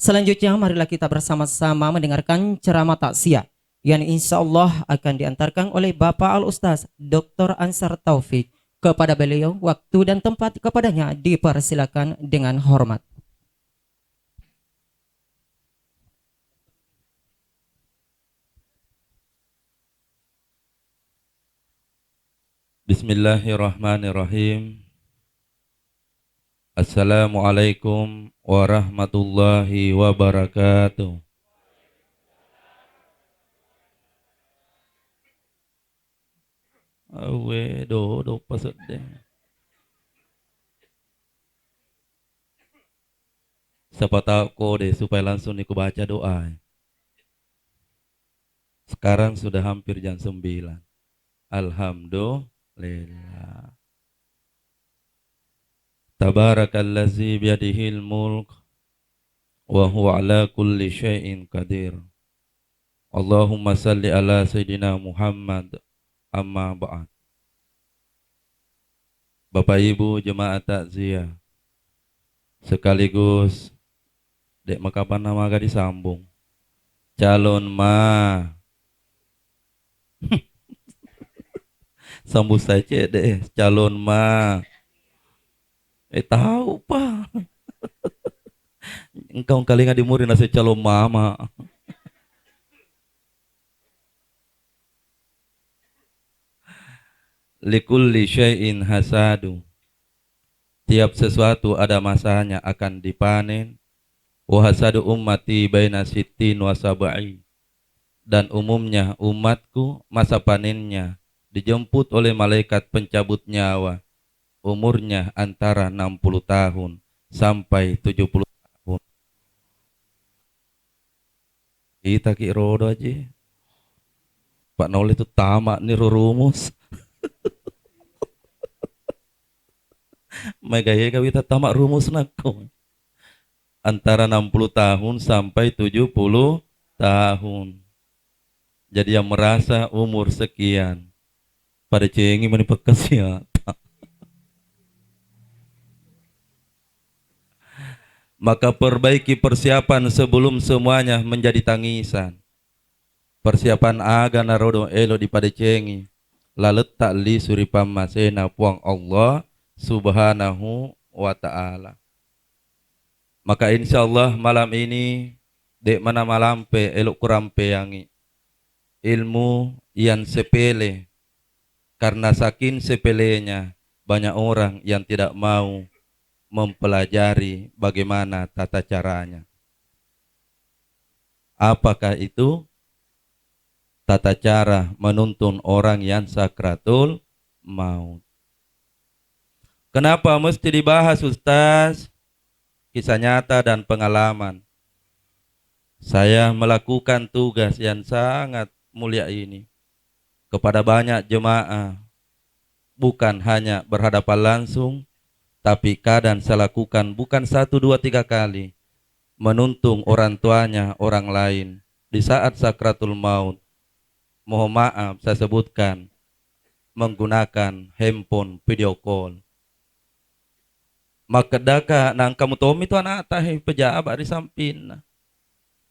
Selanjutnya marilah kita bersama-sama mendengarkan ceramah takziah yang insya Allah akan diantarkan oleh Bapak Al-Ustaz Dr. Ansar Taufik. Kepada beliau waktu dan tempat kepadanya dipersilakan dengan hormat. Bismillahirrahmanirrahim. Assalamualaikum warahmatullahi wabarakatuh. Awe do pasal deh. Siapa tahu kok deh supaya langsung aku baca doa. Sekarang sudah hampir jam 9. Alhamdulillah. Tabarakallazi biyadihil mulk wa huwa ala kulli syai'in qadir. Allahumma salli ala Sayyidina Muhammad. Amma ba'd. Bapak Ibu jemaah takziah sekaligus dek makapan nama gak disambung calon ma sambung saja deh calon ma tahu pa engkau kali nggak dimurin nasi calon mama. Likulli syai'in hasadu. Tiap sesuatu ada masanya akan dipanen. Wa hasadu ummati baina sittin wa sab'in. Dan umumnya umatku masa panennya dijemput oleh malaikat pencabut nyawa. Umurnya antara 60 tahun sampai 70 tahun. Kita ki rodo aja. Pak Nol itu tamak nih rumus. Megaya kawita tamak rumus nako. Antara 60 tahun sampai 70 tahun. Jadi yang merasa umur sekian pada cengi menipak kesehatan. Maka perbaiki persiapan sebelum semuanya menjadi tangisan. Persiapan aga narodo elo di pada cengi. Lalet tak li suripam masena puang Allah Subhanahu wa ta'ala. Maka insya Allah malam ini dek mana malampe elok kurampe yangi ilmu yang sepele, karena saking sepelenya banyak orang yang tidak mau mempelajari bagaimana tata caranya. Apakah itu? Tata cara menuntun orang yang sakratul maut. Kenapa mesti dibahas Ustaz? Kisah nyata dan pengalaman. Saya melakukan tugas yang sangat mulia ini kepada banyak jemaah. Bukan hanya berhadapan langsung, tapi kadang saya lakukan bukan 1, 2, 3 kali. Menuntun orang tuanya orang lain di saat sakratul maut. Mohon maaf saya sebutkan menggunakan handphone video call. Maka daka nang kamu tomi itu anak tahi pejabat di samping.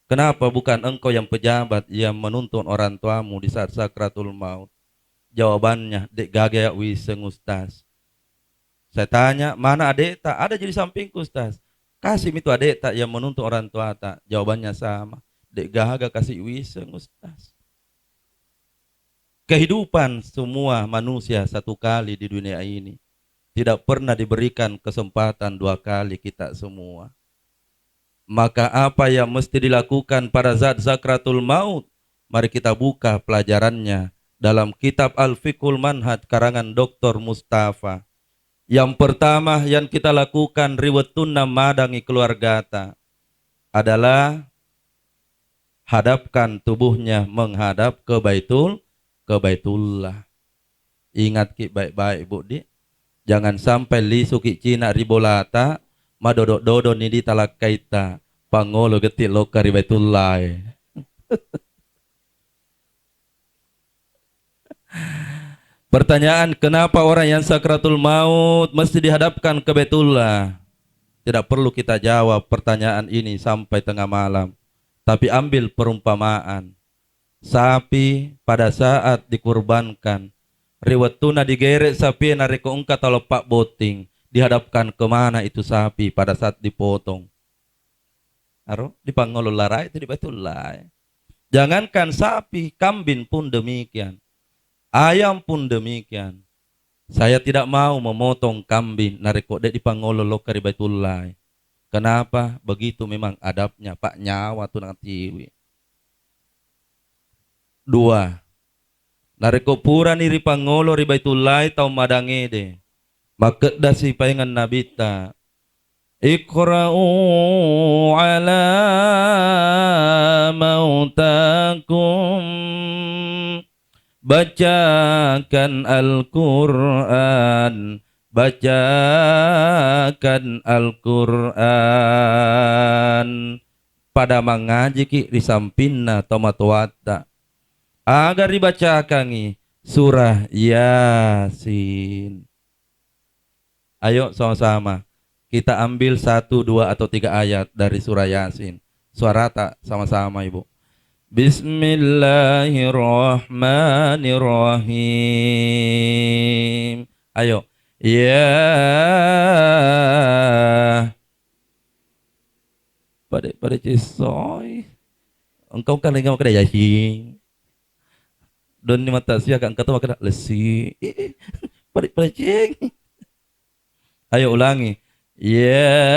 Kenapa bukan engkau yang pejabat yang menuntun orang tuamu di saat sakratul maut? Jawabannya dek gagaya wiseng Ustaz. Saya tanya mana adek tak? Ada jadi sampingku Ustaz. Kasih itu adek tak yang menuntun orang tua tak? Jawabannya sama. Dek gaga kasih wiseng Ustaz. Kehidupan semua manusia satu kali di dunia ini. Tidak pernah diberikan kesempatan 2 kali kita semua. Maka apa yang mesti dilakukan pada zat zakratul maut? Mari kita buka pelajarannya dalam kitab Al-Fiqhul Manhaj karangan Dr. Mustafa. Yang pertama yang kita lakukan riwayatun madangi keluargata adalah hadapkan tubuhnya menghadap ke Baitullah. Ingat ki baik-baik Bu Di. Jangan sampai li suki Cina ribolata madodo-dodo nidi talak kaita pangolo getik loka ribaitullah. Pertanyaan, kenapa orang yang sakratul maut mesti dihadapkan ke Baitullah? Tidak perlu kita jawab pertanyaan ini sampai tengah malam. Tapi ambil perumpamaan. Sapi pada saat dikurbankan, riwatuna digeret sapi nariko ungka talopak boting, dihadapkan kemana itu sapi pada saat dipotong? Aro dipangololarai itu di Baitullah. Jangankan sapi, kambing pun demikian. Ayam pun demikian. Saya tidak mau memotong kambing nariko dek dipangololo ke Baitullah. Kenapa? Begitu memang adabnya Pak nyawa tu nang tiwi. 2. Nariko pura ni ripangolo ri Baitullah tau madangede. Makedda si paingan nabita. Iqra'u ala mautakum. Bacakan Al-Quran. Bacakan Al-Quran. Pada mengaji ki risampinna tomatowata. Agar dibacakan surah Yasin. Ayo sama-sama. Kita ambil 1, 2, atau 3 ayat dari surah Yasin. Suara tak sama-sama Ibu. Bismillahirrahmanirrahim. Ayo. Ya. Pada cisoy. Engkau kan lagi makan Yasin. Dan ni mata sia kan kata makan lesi. Pada cing. Ayo ulangi. Yasin.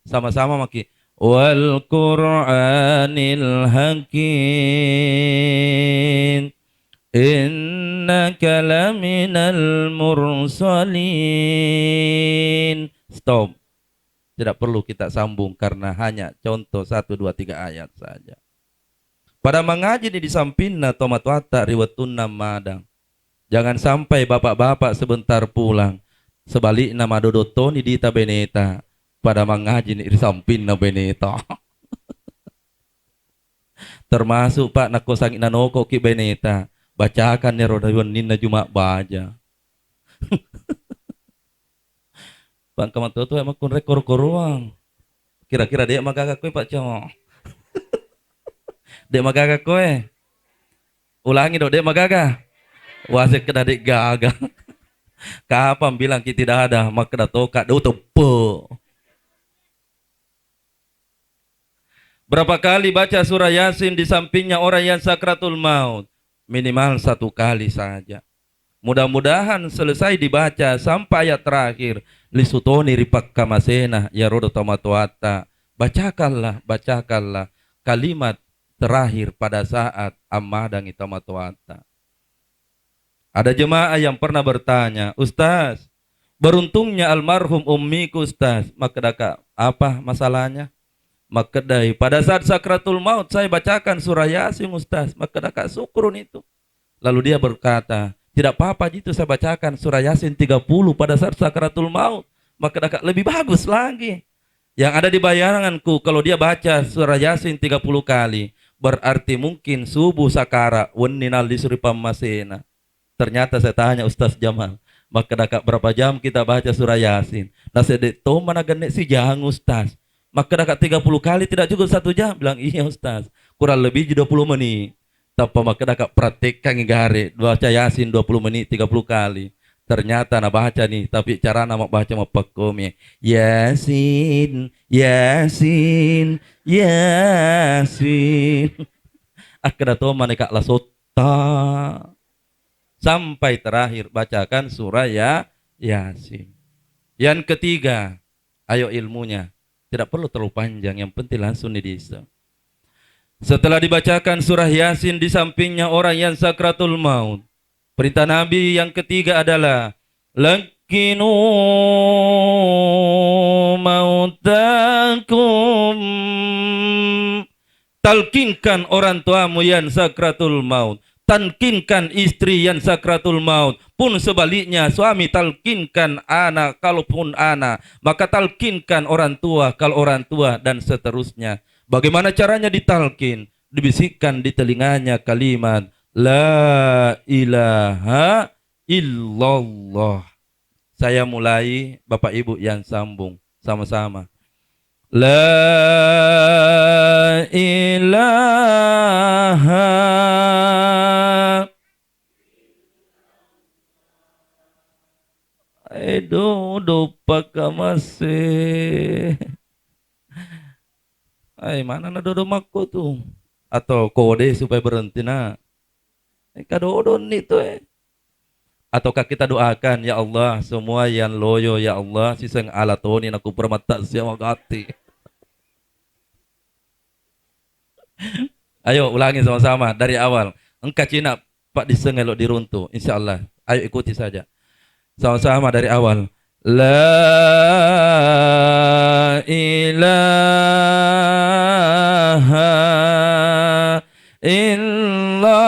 Sama-sama maki. Wal Qur'anil Hakim. Innaka laminal mursalin. Stop. Tidak perlu kita sambung karena hanya contoh 1, 2, 3 ayat saja. Pada mengaji di sampinna tomatwata riwatunna madang. Jangan sampai bapak-bapak sebentar pulang. Sebaliknya madodotoni dita beneta. Pada mengaji di sampinna beneta. Termasuk Pak nakosang inanoko ki beneta. Bacakan ya rodayon ninna cuma baja. Bang kaman tuh emang kun rekor koruang. Kira-kira dia magaga kowe Pak Cong. Dia magaga kowe. Ulangi dong dia magaga. Wasik kena dik gaga. Kapan bilang kita tidak ada maka dah toka do tepo. Berapa kali baca surah Yasin di sampingnya orang yang sakratul maut? Minimal 1 kali saja. Mudah-mudahan selesai dibaca sampai ayat terakhir. Lisutoni ripak kamasena ya rodo tomatuata. Bacakanlah kalimat terakhir pada saat ammadang tomatuata. Ada jemaah yang pernah bertanya, Ustaz, beruntungnya almarhum ummiku Ustaz. Maka daka, apa masalahnya? Makedai pada saat sakratul maut saya bacakan surah Yasin Ustaz. Maka daka syukurun itu. Lalu dia berkata, tidak apa-apa itu saya bacakan surah Yasin 30 pada saat sakratul maut. Maka daka lebih bagus lagi. Yang ada di bayanganku kalau dia baca surah Yasin 30 kali. Berarti mungkin subuh sakara weninal disuri pamasena. Ternyata saya tanya Ustaz Jamal. Maka daka berapa jam kita baca surah Yasin. Nah sedek to mana genek si jang Ustaz. Maka dekat 30 kali tidak cukup 1 jam. Bilang iya Ustaz. Kurang lebih 20 menit. Tapi maka dekat praktekkan ngigare. Baca Yasin 20 menit 30 kali. Ternyata nak baca nih. Tapi cara nak baca mapakomnya. Yasin. Yasin. Yasin. Akhirnya tuh maneka lasota. Sampai terakhir bacakan surah Yasin. Yang ketiga. Ayo ilmunya. Tidak perlu terlalu panjang, yang penting langsung didisa. Setelah dibacakan surah Yasin di sampingnya orang yang sakratul maut. Perintah Nabi yang ketiga adalah lakinu mautakum. Talkinkan orang tuamu yang sakratul maut. Talkinkan istri yang sakratul maut. Pun sebaliknya suami talkinkan anak kalaupun anak. Maka talkinkan orang tua kalau orang tua dan seterusnya. Bagaimana caranya ditalkin? dibisikkan di telinganya kalimat La ilaha illallah. Saya mulai, Bapak Ibu yang sambung sama-sama. La ilaha Edo pakamase. Mana na dodo mako tuh? Atau kode supaya berhenti na? Kadodo nito Ataukah kita doakan, ya Allah, semua yang loyo, ya Allah, sisang alatonin aku permata siya magati. Ayo ulangi sama-sama dari awal. Engkau Cina, Pak disengelo diruntu, insya Allah. Ayo ikuti saja. Sama-sama dari awal. La ilaha illallah.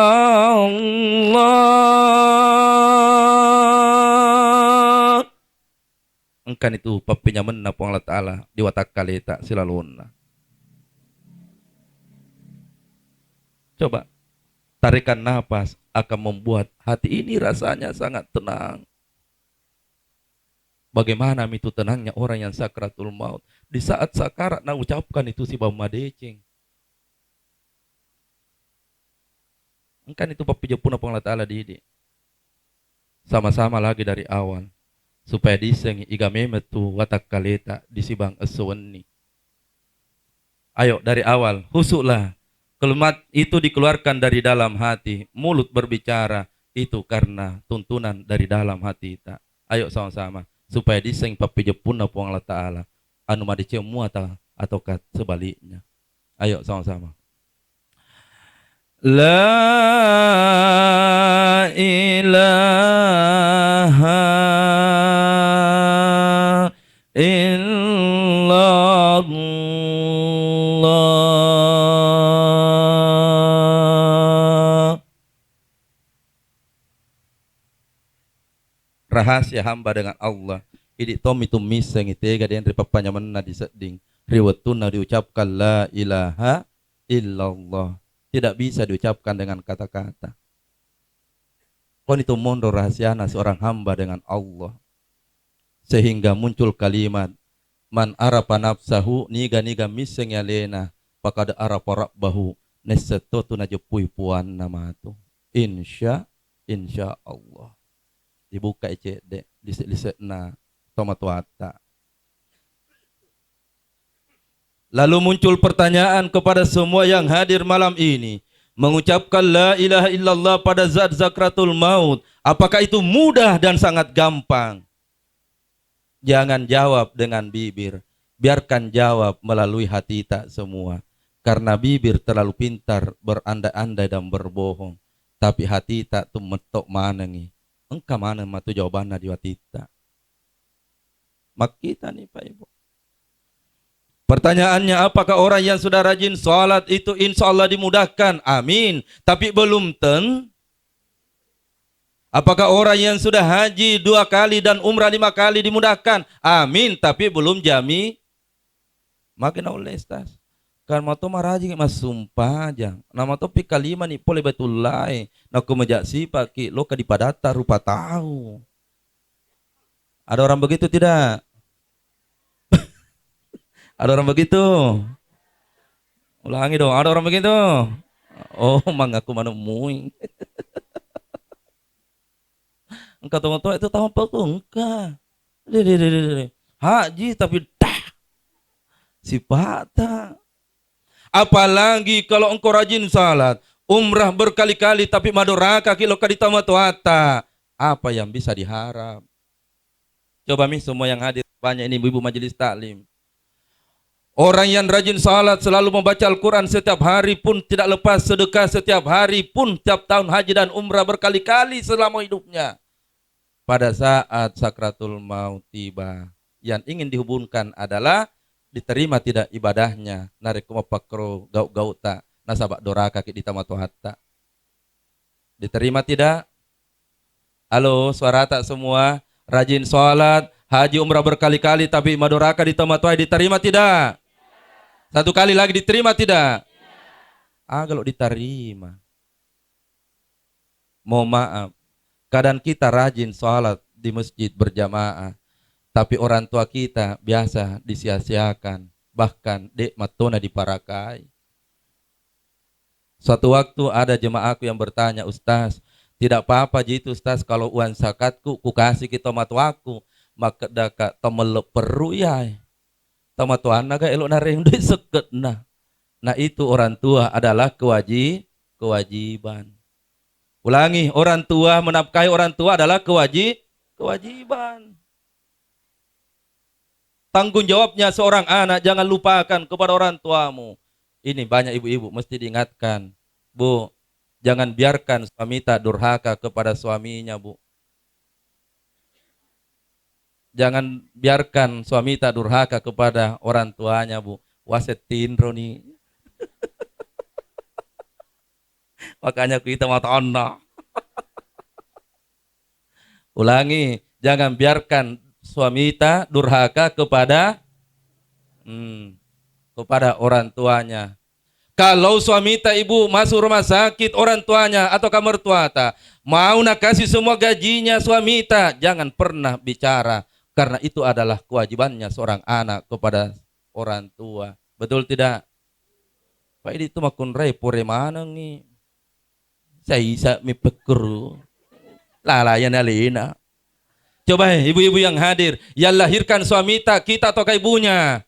Engkan itu papinyaman na po Allah Ta'ala diwatak kalita silalun na. Coba tarikan nafas akan membuat hati ini rasanya sangat tenang. Bagaimana itu tenangnya orang yang sakratul maut. Di saat sakarat na ucapkan itu si Bama Deceng. Engkan itu papijapuna po Allah Ta'ala didi. Sama-sama lagi dari awal. Supaya diseng igamemet tu watak kaleta disibang esweni. Ayo dari awal, husuklah. Kalimat itu dikeluarkan dari dalam hati. Mulut berbicara itu karena tuntunan dari dalam hati kita. Ayo sama-sama. Supaya diseng papijapuna po Allah Ta'ala. Anu madiceu muata ataukah sebaliknya. Ayo sama-sama. La ilaha illallah. Rahasia hamba dengan Allah. Idi tomi tumiseng itega den ripapanyamanna diseding. Riwatuna diucapkan la ilaha illallah. Tidak bisa diucapkan dengan kata-kata. Kon itu mondo rahasiana seorang hamba dengan Allah. Sehingga muncul kalimat man arafa nafsahu niga miseng yalena pakada arafa rabbahu nesetotu najepui puan nama tu. Insya Allah. Dibuka ecede lisek na tomatuata. Lalu muncul pertanyaan kepada semua yang hadir malam ini. Mengucapkan la ilaha illallah pada zat zakratul maut. Apakah itu mudah dan sangat gampang? Jangan jawab dengan bibir. Biarkan jawab melalui hati tak semua. Karena bibir terlalu pintar berandai-andai dan berbohong. Tapi hati tak tu metok manengi. Engkau mana matu jawabannya di hati tak. Mak kita nih Pak Ibu. Pertanyaannya, apakah orang yang sudah rajin sholat itu insya Allah dimudahkan? Amin. Tapi belum ten. Apakah orang yang sudah haji 2 kali dan umrah 5 kali dimudahkan? Amin. Tapi belum jami. Makin oleh estas. Kan mau maraji mas sumpah aja. Nama to pika 5 nih pole betulai. Nak kumejak si paki lo ka dipadata rupa tahu. Ada orang begitu tidak? Ada orang begitu? Ulangi dong, ada orang begitu? Oh, mengaku manumu. Engkau tahu itu tahu apa tuh? Engkau. Haji tapi dah. Sifata. Apalagi kalau engkau rajin salat, umrah berkali-kali tapi madoraka kilo kaditama tuata. Apa yang bisa diharap? Coba semua yang hadir, banyak ini ibu-ibu majelis taklim. Orang yang rajin salat selalu membaca Al-Quran setiap hari pun tidak lepas sedekah setiap hari pun tiap tahun haji dan umrah berkali-kali selama hidupnya. Pada saat sakratul maut tiba, yang ingin dihubungkan adalah diterima tidak ibadahnya. Narikuma pakro gauta nasabak doraka ki ditamatu hatta. Diterima tidak? Halo, suara tak semua? Rajin salat, haji umrah berkali-kali tapi madoraka ditamatu diterima tidak? 1 kali lagi diterima tidak? Kalau diterima. Mohon maaf, kadang kita rajin sholat di masjid berjamaah, tapi orang tua kita biasa disia-siakan, bahkan dek matona diparakai. Suatu waktu ada jemaahku yang bertanya, Ustaz, tidak apa-apa jitu Ustaz kalau uang zakatku ku kasih ke tomatuaku, maka daka tomelep peru ya. Tomatuan naga elok nareng duit seket nah. Nah itu orang tua adalah kewajiban. Ulangi, orang tua menafkahi orang tua adalah kewajiban. Tanggung jawabnya seorang anak, jangan lupakan kepada orang tuamu. Ini banyak ibu-ibu mesti diingatkan. Bu, jangan biarkan suami tak durhaka kepada suaminya, Bu. Jangan biarkan suami tak durhaka kepada orang tuanya, Bu. Wasetin Roni. Makanya kita mau tanah. Ulangi, jangan biarkan suami tak durhaka kepada orang tuanya. Kalau suami tak ibu masuk rumah sakit orang tuanya atau kamar tua tak mau nak kasih semua gajinya suami tak, jangan pernah bicara karena itu adalah kewajibannya seorang anak kepada orang tua. Betul tidak? Pak itu makun repore mana nih? Saya mi pekru. Lalayan alina. Coba ibu-ibu yang hadir, yang lahirkan suami tak kita atau ibunya?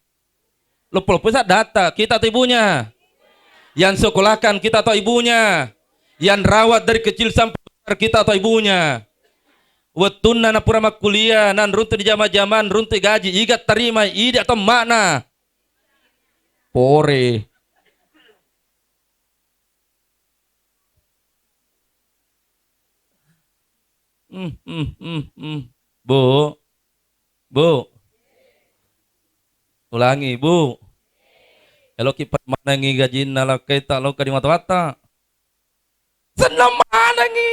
Lopol pusat data kita atau ibunya? Yang sekolahkan kita atau ibunya? Yang rawat dari kecil sampai besar kita atau ibunya? Wetunna na purama kuliah nan runtuh di zaman runtuh gaji igat terima ide atau mana? Pore. Bu, Bu, ulangi Bu. Kalau kipat mana ngi gaji nala kita lo kadi mata-mata. Senam mana ngi?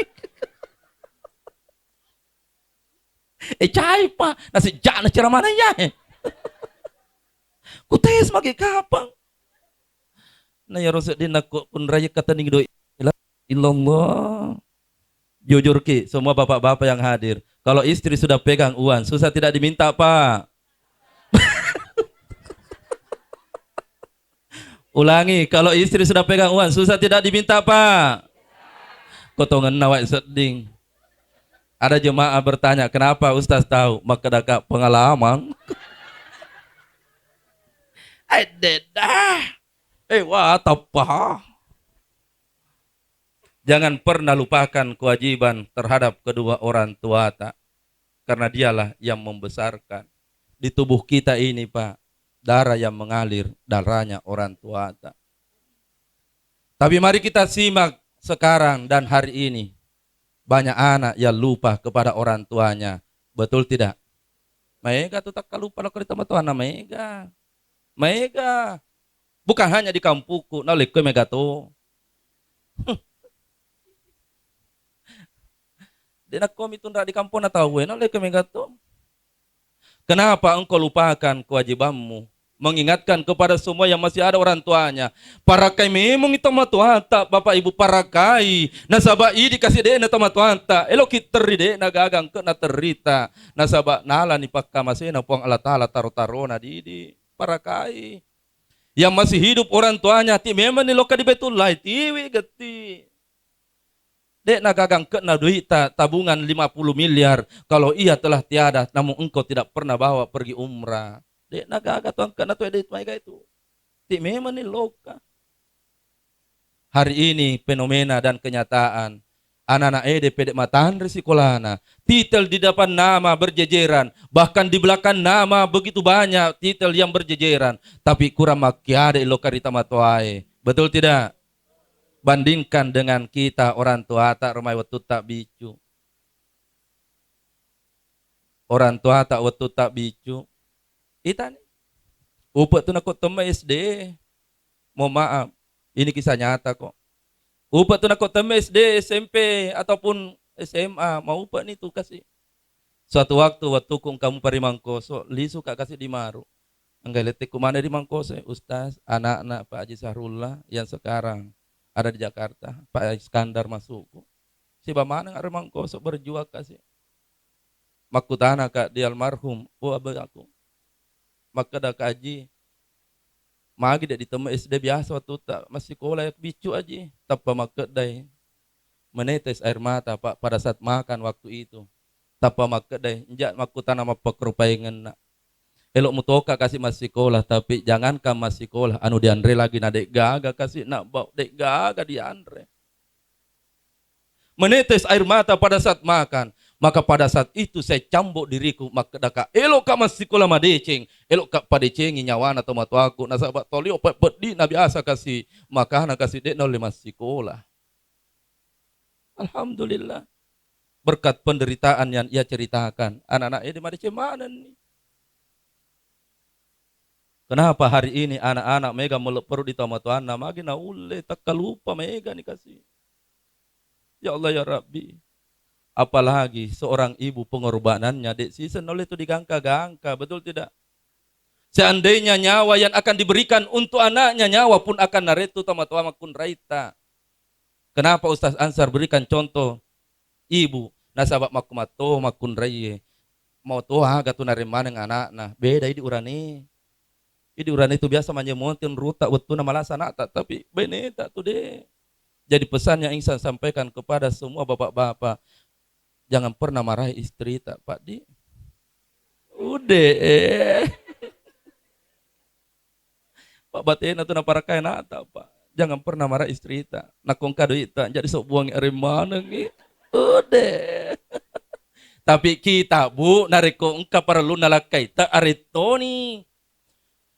Cai pa nasi jana cara mana ya? Kutes magi kapang. Nah ya rosak din aku pun raya kata ning doi. Ilallah. Jujur ki, semua bapak-bapak yang hadir. Kalau istri sudah pegang uang, susah tidak diminta Pak. Ulangi, kalau istri sudah pegang uang, susah tidak diminta Pak. Kotongan nawak seding. Ada jemaah bertanya, kenapa Ustaz tahu? Maka ada pengalaman. Wah, apa? Jangan pernah lupakan kewajiban terhadap kedua orang tua tak. Karena dialah yang membesarkan. Di tubuh kita ini Pak, darah yang mengalir, darahnya orang tua tak. Tapi mari kita simak sekarang dan hari ini. Banyak anak yang lupa kepada orang tuanya. Betul tidak? Mega tuh tak lupa kalau kita tuan Mega. Mega. Bukan hanya di kampungku, nah lekoi mega tuh. Dia nak komi tunda di kampung atau gue, nah lekoi mega tuh. Kenapa engkau lupakan kewajibanmu? Mengingatkan kepada semua yang masih ada orang tuanya. Parakai memang itu matuanta, bapak ibu parakai. Nasaba i dikasih deh na matuanta. Elo kiteri deh na gagang ke na terita. Nasaba nala ni pakkamasena puang Allah taala taro-tarona di parakai. Yang masih hidup orang tuanya ti memang ni loka di betulai tiwi geti. Dek na gagang ke na duita tabungan 50 miliar. Kalau ia telah tiada namun engkau tidak pernah bawa pergi umrah. Dek nagaga tuang kana tu edit mereka itu. Ti memang ni loka. Hari ini fenomena dan kenyataan. Anak-anak pedek matan resikolana. Titel di depan nama berjejeran. Bahkan di belakang nama begitu banyak titel yang berjejeran. Tapi kurang makiade loka rita matuae. Betul tidak? Bandingkan dengan kita orang tua tak rumah waktu tak bicu. Orang tua tak waktu tak bicu. Ita nih. Upa tuh nakot tema SD. Mohon maaf. Ini kisah nyata kok. Upa tuh nakot tema SD, SMP, ataupun SMA. Mau upa nih tuh kasih. Suatu waktu kung kamu pari Mangkoso, lisu kak kasih di Maru. Enggak letek kumana di Mangkoso, Ustaz, anak-anak Pak Haji Sahrullah yang sekarang ada di Jakarta, Pak Iskandar Masuku. Si bamana aremang kosok berjuang kasih. Makutana kak di almarhum, aku. Maka dah kaji, magi dah ditemu SD biasa waktu tak masih sekolah bicu aja, tanpa maket dai menetes air mata Pak pada saat makan waktu itu. Tanpa maket dai, injak makutana mapakrupaingan nak. Elok mutoka kasih masih sekolah, tapi jangankan masih sekolah, anu diandre lagi na dek gaga kasih nak bau dek gaga diandre. Menetes air mata pada saat makan. Maka pada saat itu saya cambuk diriku, maka daka elok ka masih sekolah madeceng, elok ka padeceng nyawana atau matu aku, na sahabat tolio pedi na biasa kasih makanan kasih dek nol masih sekolah. Alhamdulillah. Berkat penderitaan yang ia ceritakan, anak-anak ini madeceng mana nih? Kenapa hari ini anak-anak mega meluk perut di tamat Tuhan, magi na ule tak lupa mega nih kasih. Ya Allah ya Rabbi. Apalagi seorang ibu pengorbanannya dek season oleh itu digangka-gangka, betul tidak? Seandainya nyawa yang akan diberikan untuk anaknya, nyawa pun akan naretu tamat-tamat kun raita. Kenapa Ustaz Ansar berikan contoh ibu nasabak makumato makun raye mau toha gatu narimana ng anak nah beda ini urani. Ini urani itu biasa manyemontin ruta waktu nama lasana tapi beneta tuh deh. Jadi pesan yang ingin saya sampaikan kepada semua bapak-bapak, jangan pernah marahi istri tak Pak Di. Udah. Pak Batena tuh napara kaya nata Pak. Jangan pernah marah istri tak. Nakong kado ita jadi sok buang air mana nih. Udah. Tapi kita Bu nariko engka perlu nalakai tak aritoni.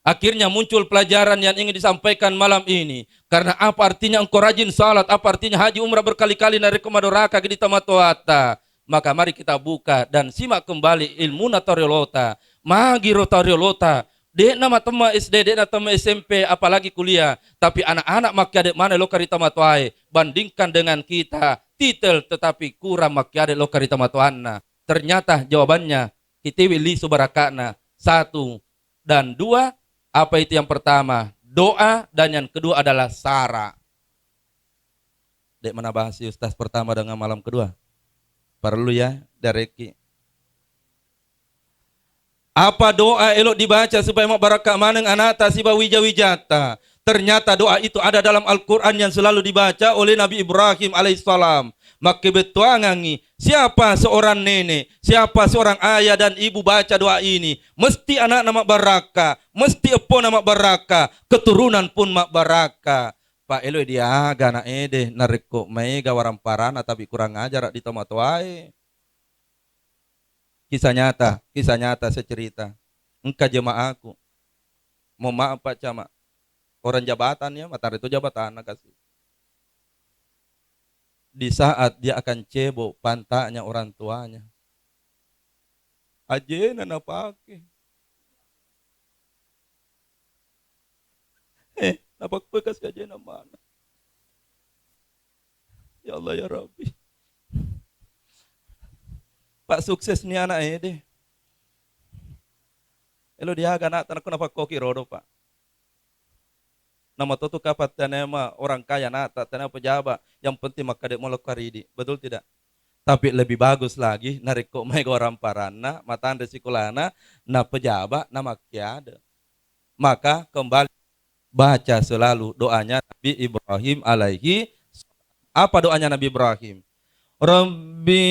Akhirnya muncul pelajaran yang ingin disampaikan malam ini. Karena apa artinya engkau rajin salat, apa artinya haji umrah berkali-kali nariko madoraka di tamatoata. Maka mari kita buka dan simak kembali ilmu natariolota. Magi rotariolota. Dek nama tema SD, dek nama tema SMP, apalagi kuliah. Tapi anak-anak maki adek mana lo karita matuai. Bandingkan dengan kita. Titel tetapi kurang maki adek lo karita matuanna. Ternyata jawabannya. Kitiwi li subarakana. 1 dan 2. Apa itu yang pertama? Doa dan yang kedua adalah sara. Dek mana bahas Ustaz pertama dengan malam kedua? Perlu ya, Dareki. Apa doa elok dibaca supaya mak barakah maneng anata siba wija-wijata. Ternyata doa itu ada dalam Al-Quran yang selalu dibaca oleh Nabi Ibrahim alaihissalam. Maka betuangangi siapa seorang nenek, siapa seorang ayah dan ibu baca doa ini, mesti anak nama baraka, mesti epo nama baraka, keturunan pun mak baraka. Pak Elo dia gana ede nariko mega waramparana tapi kurang ajar di tomatoai. Kisah nyata saya cerita. Engkau jemaahku. Mau maaf Pak Camat. Orang jabatannya, matahari itu jabatan kasih. Di saat dia akan cebok pantatnya orang tuanya. Ajena na pake. Napak bekas ajena mana? Ya Allah ya Rabbi. Pak sukses ni anak deh. Elo dia anak tanah kenapa koki rodo Pak. Nama tutu kapat tanema orang kaya nata tanah pejabat yang penting maka dek molok karidi. Betul tidak? Tapi lebih bagus lagi nariko mega orang parana mata anda sikulana na pejabat na makiada. Maka kembali baca selalu doanya Nabi Ibrahim alaihi. Apa doanya Nabi Ibrahim? Rabbi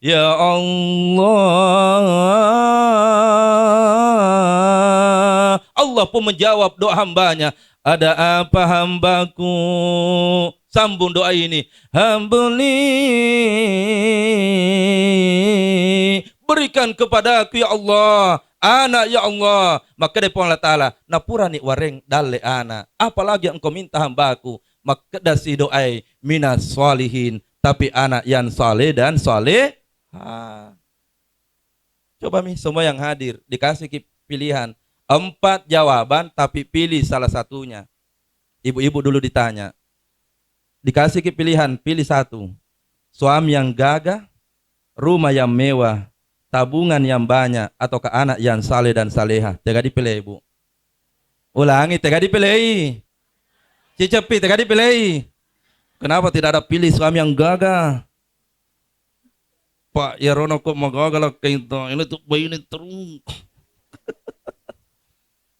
ya Allah. Allah pun menjawab doa hambanya. Ada apa hambaku? Sambung doa ini. Hambuli berikan kepadaku ya Allah anak ya Allah. Maka depan Allah Ta'ala napura ni wareng dale anak. Apalagi yang engkau minta hambaku. Maka dasi doai minas salihin. Tapi anak yang saleh dan saleh. Coba mi semua yang hadir dikasih pilihan 4 jawaban tapi pilih salah satunya. Ibu-ibu dulu ditanya. Dikasih pilihan, pilih 1. Suami yang gagah, rumah yang mewah, tabungan yang banyak, ataukah anak yang saleh dan saleha. Jangan dipilih ibu. Ulangi, tega dipilih. Cicepi, tega dipilih. Kenapa tidak ada pilih suami yang gagah? Pak Yarono kok magagal kaito. Ini tuh bayi ini terus.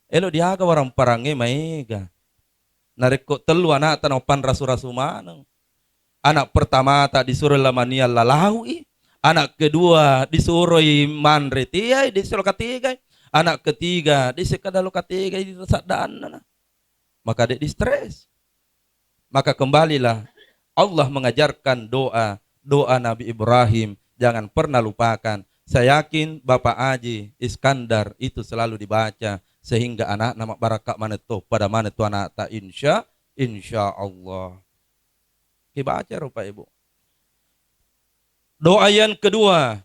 Elo diaga orang parange maiga. Narik kok telu anak tanopan rasu-rasu manang. Anak pertama tak disuruh lamania lalaui. Anak kedua disuruh manre tiai, disuruh ketiga. Anak ketiga disuruh dalu ketiga di sadana. Maka dia di stres. Maka kembalilah Allah mengajarkan doa Nabi Ibrahim. Jangan pernah lupakan. Saya yakin Bapak Aji Iskandar itu selalu dibaca sehingga anak nama barakat maneto pada maneto anak tak insya Allah. Dibaca rupa Ibu. Doa yang kedua,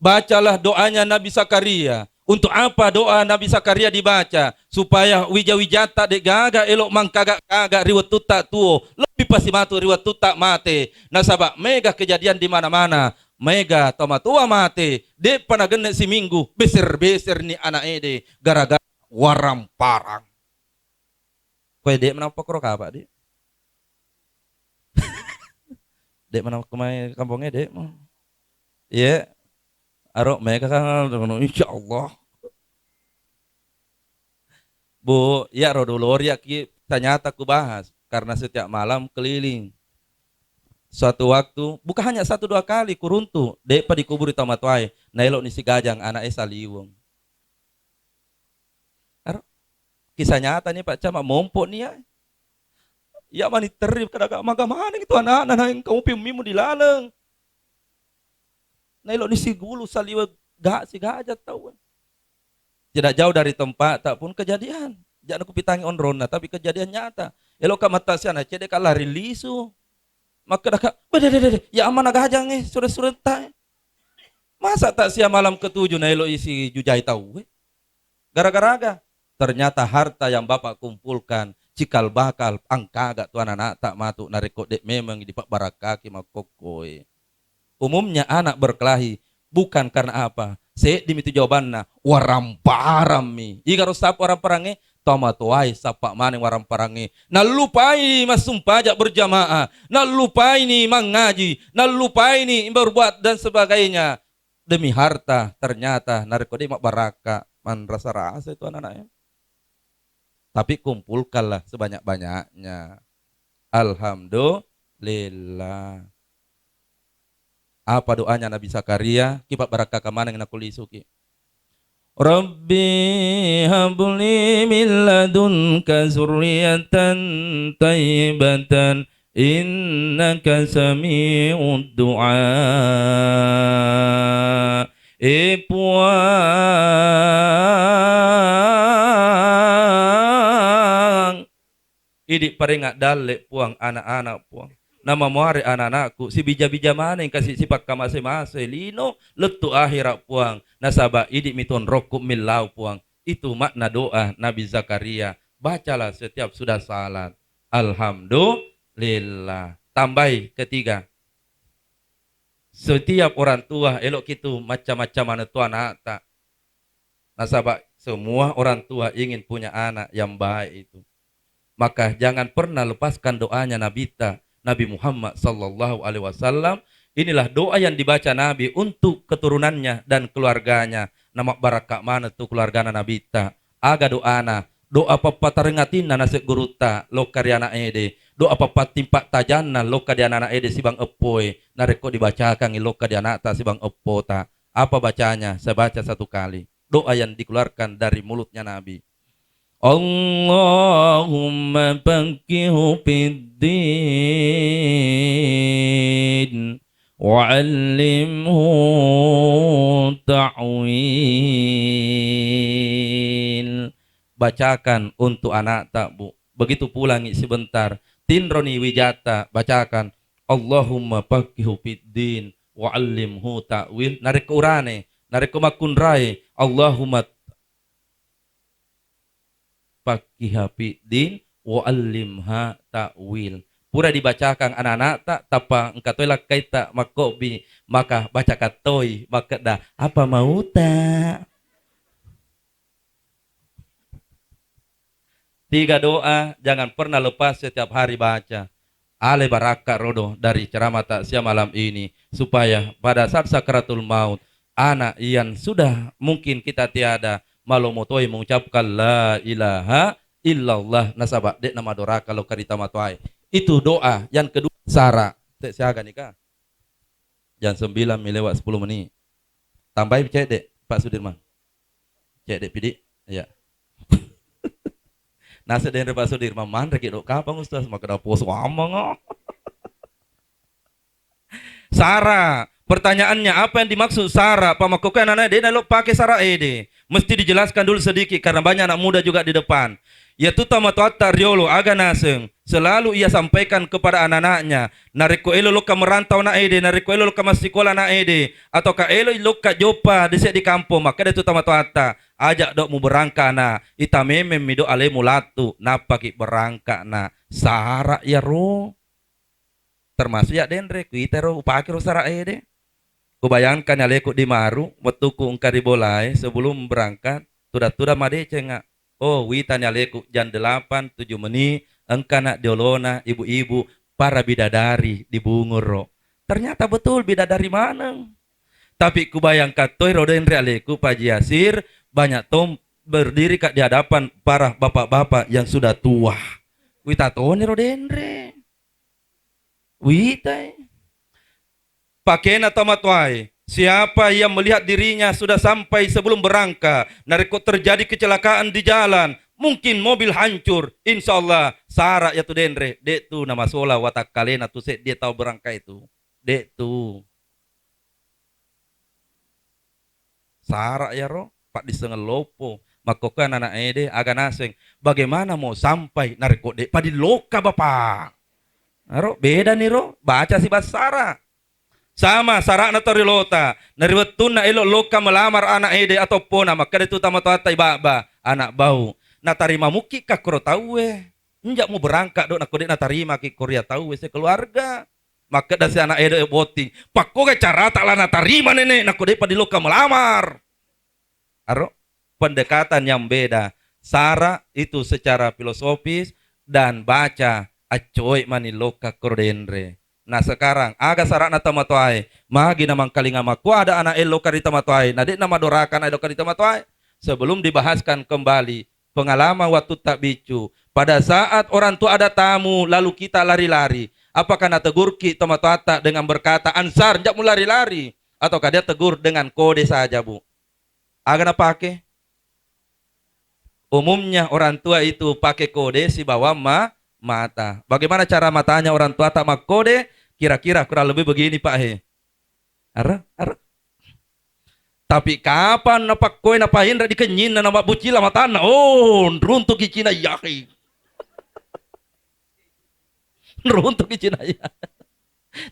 bacalah doanya Nabi Zakaria. Untuk apa doa Nabi Zakaria dibaca? Supaya wija-wijata dek gaga elok mangkagak-kagak riwet tutak tuo. Lebih pasti matu riwet tutak mate. Nasabak mega kejadian di mana-mana. Mega toma tua mate. Dek panagenek si minggu. Beser-beser ni anak ede. Gara-gara waram parang. Kue dek menapa kerok apa dek? Dek menapa kemai kampungnya dek? Iya. Arok mereka kan insya Allah. Bu, ya rodolor ya ternyata ku bahas karena setiap malam keliling. Suatu waktu, bukan hanya 1-2 kali kuruntu, depa dikubur di Tamatwai, nailok ni si Gajang anak Saliwong. Arok, kisah nyata nih Pak Camat mompok nih ya. Ya mani terib kada mana itu anak-anak yang kamu pimimu dilaleng. Nailok ni si Gulu Saliwong si Gajah tahu. Tidak jauh dari tempat tak pun kejadian. Jangan aku pitangi onrona tapi kejadian nyata. Elok mata siana cede kalah rilisu. Maka dah ya aman Gajang sudah tak. Masa tak siang malam ke-7 na elok isi jujai tahu. Gara-gara ternyata harta yang Bapak kumpulkan cikal bakal angkaga tuan anak tak matu nareko dek memang di pak barakaki makokoi. Umumnya anak berkelahi bukan karena apa? Se dimitu jawabanna waram parami. Ika rosap waram parange toma tuai sapa maning waram parange. Nalupai masum pajak berjamaah, nalupai ni mengaji, nalupai ni berbuat dan sebagainya. Demi harta ternyata nareko de mak baraka man rasa-rasa itu anak-anaknya. Tapi kumpulkanlah sebanyak-banyaknya. Alhamdulillah. Apa doanya Nabi Zakaria? Kipat barakah kemana yang aku lisuki. Rabbi habli min ladunka zurriyatan tayyibatan innaka sami'ud du'a. Puang. Idik paringak dalek puang anak-anak puang. Nama muari anak-anakku si bija-bija mana yang kasih sifat ka masing-masing lino letu akhirat puang nasabah idik miton rokuk milau puang. Itu makna doa Nabi Zakaria. Bacalah setiap sudah salat. Alhamdulillah. Tambahi ketiga, setiap orang tua elok gitu macam-macam mana tua anak tak. Nasabah semua orang tua ingin punya anak yang baik itu. Maka jangan pernah lepaskan doanya Nabi Muhammad sallallahu alaihi wasallam. Inilah doa yang dibaca Nabi untuk keturunannya dan keluarganya. Nama barakak mana tuh keluargana Nabi ta. Aga doana, doa papatarengatina nasib guruta lokariana ede. Doa papatimpak tajana lokadiana ede sibang epoe. Nareko dibacakan lokadiana ta sibang epota. Apa bacanya? Saya baca satu kali. Doa yang dikeluarkan dari mulutnya Nabi. Allahumma faqihu fid-din wa'allimhu ta'wil. Bacakan untuk anak tak bu. Begitu pulangi sebentar. Tinroni wijata bacakan. Allahumma faqihu fid-din wa'allimhu ta'wil. Narik urane, narik makunrai. Allahumma faqiha fiddin wa allimha ta'wil. Pura dibacakan anak-anak tak tapa engkatoi lakai tak makobi maka baca katoi maka dah apa mau tak 3 doa jangan pernah lepas setiap hari baca. Ale baraka rodo dari ceramah takziah malam ini supaya pada saat sakaratul maut anak yang sudah mungkin kita tiada malu motoi mengucapkan la ilaha illallah nasabak dek nama doa kalau karita matuai. Itu doa. Yang kedua sara. Tek siaga nikah. Jam 9 melewat 10 menit. Tambahin cek dek Pak Sudirman. Cek dek pidik. Ya. Nasa den Pak Sudirman man rek dok kapan Ustaz maka da pos amang. Sara. Pertanyaannya apa yang dimaksud sara? Pamakokan anak dia lo pakai sara ede. Mesti dijelaskan dulu sedikit karena banyak anak muda juga di depan. Yaitu tamatuata riolo aga naseng. Selalu ia sampaikan kepada anak-anaknya. Nariko elo lo ka merantau na ede, nariko elo lo ka masikola na ede, atau ka elo lo ka jopa desa di kampung. Maka itu tamatuata. Ajak dok mu berangka na. Ita memem mido ale mulatu. Napaki berangka na. Sara ya ro. Termasuk ya denre kita ro upaki ro sara ede. Kubayangkan ya lekuk di maru, metuku ungkari bolai sebelum berangkat, tuda madece nga. Oh, witan ya lekuk jam 8, 7 menit, engkana diolona, ibu-ibu, para bidadari di Bunguro. Ternyata betul bidadari mana. Tapi kubayangkan toy roden realeku Paji Yasir, banyak tom berdiri kat di hadapan para bapak-bapak yang sudah tua. Wita tone rodendre. Wita. Pakena tamatwai. Siapa yang melihat dirinya sudah sampai sebelum berangkat, nariko terjadi kecelakaan di jalan, mungkin mobil hancur, insya Allah sara ya tu denre, dek tu nama sola watak kalena tu set dia tahu berangkat itu, dek tu sara ya ro, pak disengel lopo, makokan anak ede aga naseng, bagaimana mau sampai nariko dek padi loka bapak, ro beda nih ro, baca si basara. Sama sarakna torilota. Nariwetun na ilo loka melamar anak ede atau pona. Maka itu tamatata baba anak bau. Na tarima muki ka kuro tahu Enjak mau berangkat dok nak kodek na tarima ki korea tahu keluarga. Maka dasi anak ede voting. Pakko ke cara tak lah na tarima nenek nak kodek padi loka melamar. Aro pendekatan yang beda. Sara itu secara filosofis dan baca acoy mani loka kordenre. Nah sekarang aga sarak na tamatuai magi namang kalinga maku ada anak elo karita matuai nadik nama dorakan elo karita matuai sebelum dibahaskan kembali pengalaman waktu tak bicu pada saat orang tua ada tamu lalu kita lari-lari apakah na tegur ki tamatuata dengan berkata ansar jak mu lari-lari ataukah dia tegur dengan kode saja bu aga na pakai umumnya orang tua itu pakai kode si bawa mata bagaimana cara matanya orang tua tak mak kode kira-kira kurang lebih begini Pak he. Ara. Tapi kapan napak koe napahin ra dikenyin na nama bucila matana. Oh, runtuk kicina yaki. Runtuk kicina ya.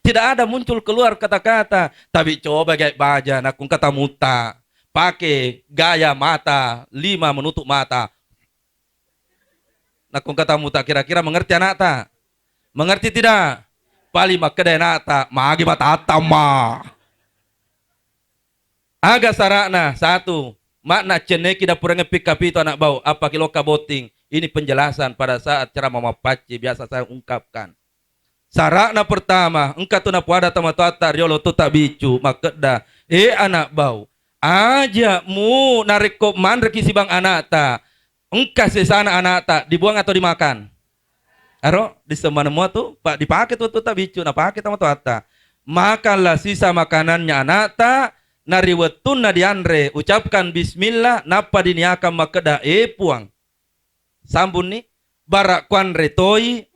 Tidak ada muncul keluar kata-kata. Tapi coba kayak baja nakung kata muta. Pakai gaya mata 5 menutup mata. Nakung kata muta kira-kira mengerti anak tak? Mengerti tidak? Pali makadai nata magi matatama aga sarakna satu makna ceneki dapur ngepik kapito anak bau apa kilo kaboting ini penjelasan pada saat ceramah mapaci biasa saya ungkapkan sarakna pertama engkau tu napuada tamatata riolo tu tak bicu makeda anak bau aja mu nariko mandreki si bang anak ta engkau sesana anak ta dibuang atau dimakan aro di semua tuh pak dipakai tuh tak bicu nah pakai sama tuh ata makanlah sisa makanannya anak ta nariwetun na dianre ucapkan bismillah napa diniakan makeda puang sambun nih barak kuan retoi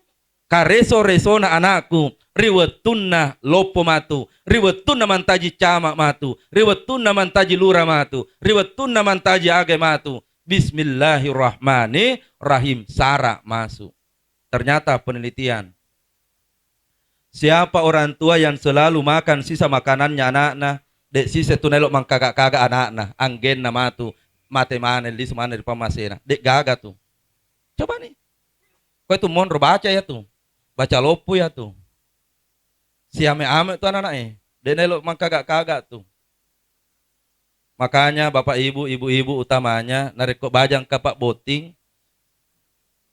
kareso resona anakku riwetun na lopo matu riwetun na mantaji camak matu riwetun na mantaji lura matu riwetun na mantaji age matu bismillahirrahmanirrahim sara masuk. Ternyata penelitian. Siapa orang tua yang selalu makan sisa makanannya anak-anak, dek sisa tu nelok mangkagak-kagak anak-anak, anggen nama tu, mate mana di semana di pamasena, dek gaga tu. Coba nih. Kau itu monro baca ya tu. Baca lopu ya tu. Si ame-ame tu anak-anak dek nelok mangkagak-kagak tu. Makanya bapak ibu, ibu-ibu utamanya narik bajang kapak boting,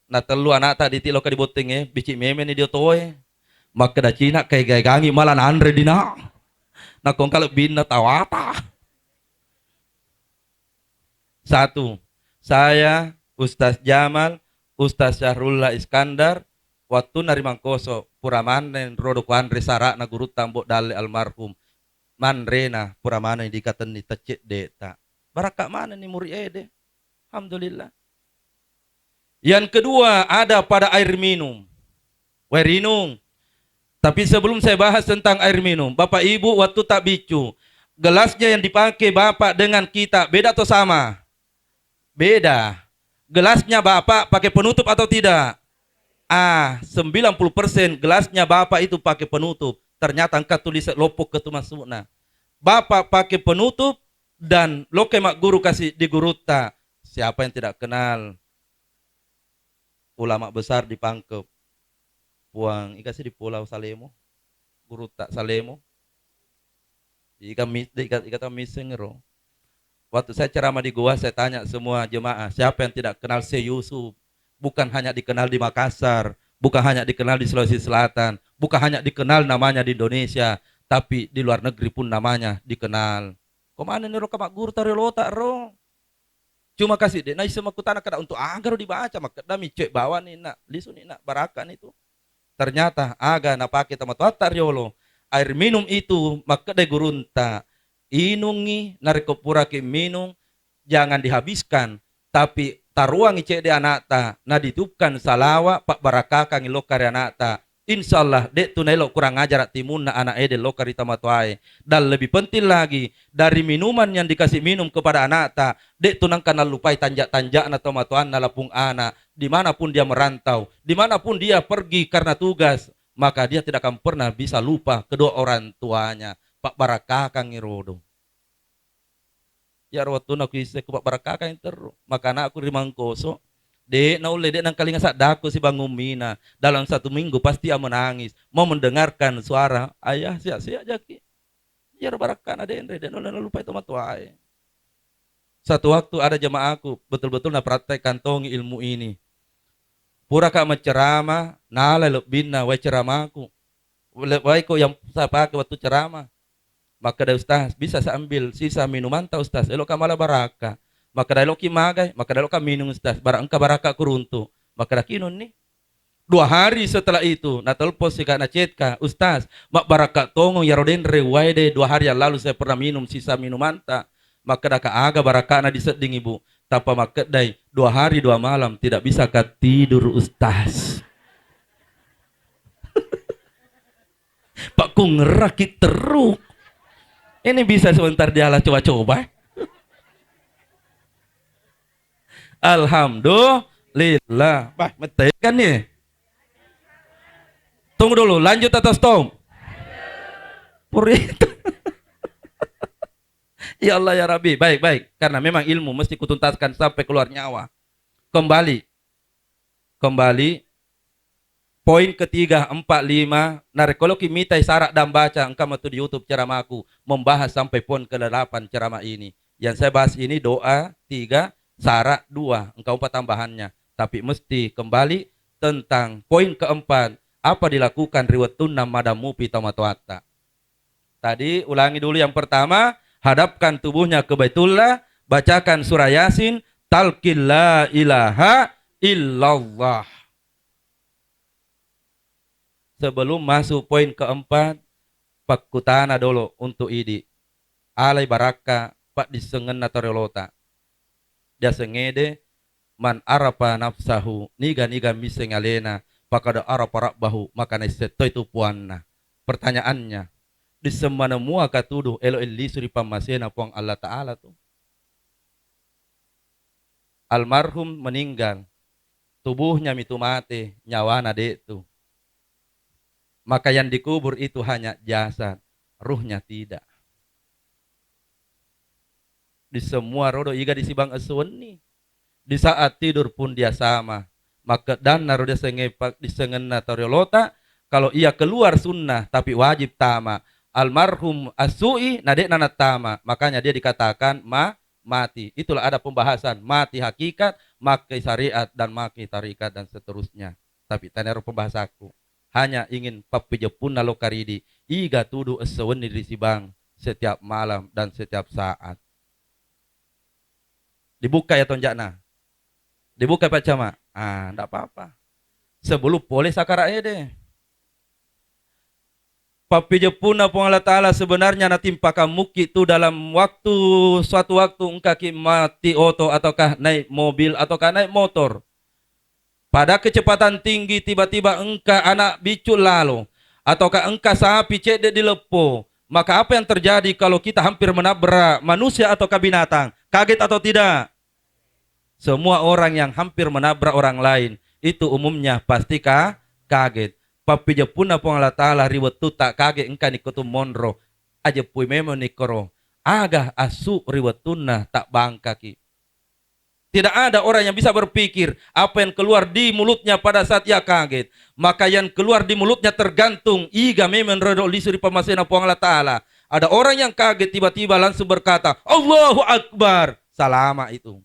Na telu anak tak ditilo ka diboteng bici meme ni dia toy. Maka da Cina kay gangi malah andre dina. Na kong kalau bina tawata. Satu, saya Ustaz Jamal, Ustaz Syahrullah Iskandar, waktu nari mangkoso puramanen rodo kuandre sarak na guru tambok dale almarhum manrena puramane dikatan ni tecek deta. Barakak mana ni muri ede. Alhamdulillah. Yang kedua ada pada air minum. Werinung. Tapi sebelum saya bahas tentang air minum, Bapak Ibu waktu tak bicu, gelasnya yang dipakai Bapak dengan kita beda atau sama? Beda. Gelasnya Bapak pakai penutup atau tidak? 90% gelasnya Bapak itu pakai penutup. Ternyata engkau tulis lopok ke masukna. Bapak pakai penutup dan loke mak guru kasih di guruta. Siapa yang tidak kenal ulama besar di Pangkep? Puang ikasih di Pulau Salemo. Guruta Salemo. Ikata misengero. Waktu saya ceramah di gua, saya tanya semua jemaah, siapa yang tidak kenal Syekh Yusuf? Bukan hanya dikenal di Makassar, bukan hanya dikenal di Sulawesi Selatan, bukan hanya dikenal namanya di Indonesia, tapi di luar negeri pun namanya dikenal. Komana nih ro kamak guru tari lota ro? Cuma kasih deh, nah semua kutana kada untuk agar dibaca, maka dami cek bawa nih nak, lisu nih nak barakan itu. Ternyata aga na pakai tamat tariolo, air minum itu maka de gurunta. Inungi narikopura ke minum jangan dihabiskan tapi taruangi cek de anakta na ditupkan salawa pak barakaka ngilo kari anakta insyaallah dek tunai lo kurang ajar timun na anak ede lo kari tamatuai dan lebih penting lagi dari minuman yang dikasih minum kepada anakta dek tunang kana lupai tanjak-tanjak na tamatuan na lapung anak dimanapun dia merantau dimanapun dia pergi karena tugas maka dia tidak akan pernah bisa lupa kedua orang tuanya. Pak Barakah kang irodo. Ya waktu nak ise ku Pak Barakah kang terus. Maka anak aku di Mangkoso. Dek na ule dek nang kalinga sak dako si Bang Umina. Dalam 1 minggu pasti dia menangis. Mau mendengarkan suara ayah siap-siap jaki. Ya Barakah na dek nang lupa itu matuai. Satu waktu ada jemaahku betul-betul na praktek kantongi ilmu ini. Pura kak menceramah, nala lebina wa ceramahku. Wai ko yang saya pakai waktu ceramah. Maka dah Ustaz, bisa saya ambil sisa minuman tak Ustaz? Elok kamala baraka. Maka dah elok magai, maka dah elok minum Ustaz. Barang engkau baraka kuruntu. Maka dah kinun ni. 2 hari setelah itu, na telepon si Kak Nacetka, Ustaz, mak baraka tongong ya roden rewaide 2 hari yang lalu saya pernah minum sisa minuman tak. Maka dah ka aga baraka na diseding ibu. Tapa maka dai 2 hari 2 malam tidak bisa tidur Ustaz. Pak ku ngerakit teruk. Ini bisa sebentar dialah coba-coba. Alhamdulillah. Bah, mete kan nih. Tunggu dulu, lanjut atau stop? Purit. Ya Allah ya Rabbi. Baik. Karena memang ilmu mesti kutuntaskan sampai keluar nyawa. Kembali. Poin ketiga, 4, 5. Narekologi mitai sarak dan baca. Engkau matu di YouTube ceramahku. Membahas sampai poin ke-8 ceramah ini. Yang saya bahas ini doa 3, sarak 2. Engkau 4 tambahannya. Tapi mesti kembali tentang poin keempat. Apa dilakukan riwatun madamu pitamatuata. Tadi ulangi dulu yang pertama. Hadapkan tubuhnya ke Baitullah. Bacakan surah Yasin. Talqin la ilaha illallah. Sebelum masuk poin keempat, pak kutana dulu untuk idi. Alai baraka pak disengen natarolota. Dia sengede man arapa nafsahu niga miseng alena pakada arapa bahu maka neseto itu puanna. Pertanyaannya, di semana mua katuduh elo eli suri pamasena puang Allah Ta'ala tuh. Almarhum meninggal, tubuhnya mitu mate, nyawana dek tuh. Maka yang dikubur itu hanya jasad, ruhnya tidak. Di semua rodo iga di sibang aswani. Di saat tidur pun dia sama. Maka dan naruh dia sengepak di sengena toriolota. Kalau ia keluar sunnah tapi wajib tama. Almarhum asui nadek nanat tama. Makanya dia dikatakan mati. Itulah ada pembahasan mati hakikat, maki syariat, dan maki tarikat, dan seterusnya. Tapi tanero pembahasaku hanya ingin papijepun lokaridi iga tudu eseweni di sibang setiap malam dan setiap saat. Dibuka ya tonjakna. Dibuka Pak Cama. Enggak apa-apa. Sebelum boleh sakaraknya deh. Papi jepuna pun Allah Ta'ala sebenarnya natimpa kamu itu dalam waktu suatu waktu engkau mati oto ataukah naik mobil ataukah naik motor. Pada kecepatan tinggi tiba-tiba engkau anak bicul lalu ataukah engkau sapi cedek di lepo. Maka apa yang terjadi kalau kita hampir menabrak manusia ataukah binatang? Kaget atau tidak? Semua orang yang hampir menabrak orang lain itu umumnya pastikah kaget. Papi jepuna pun Allah Ta'ala riwet tu tak kaget engkau nikotu monro. Aja pui memang nikoro. Agah asu riwet tunna tak bangkaki. Tidak ada orang yang bisa berpikir apa yang keluar di mulutnya pada saat ia kaget. Maka yang keluar di mulutnya tergantung. Iga memang redo lisuri pamasena pun Allah Ta'ala. Ada orang yang kaget tiba-tiba langsung berkata, Allahu Akbar. Salama itu.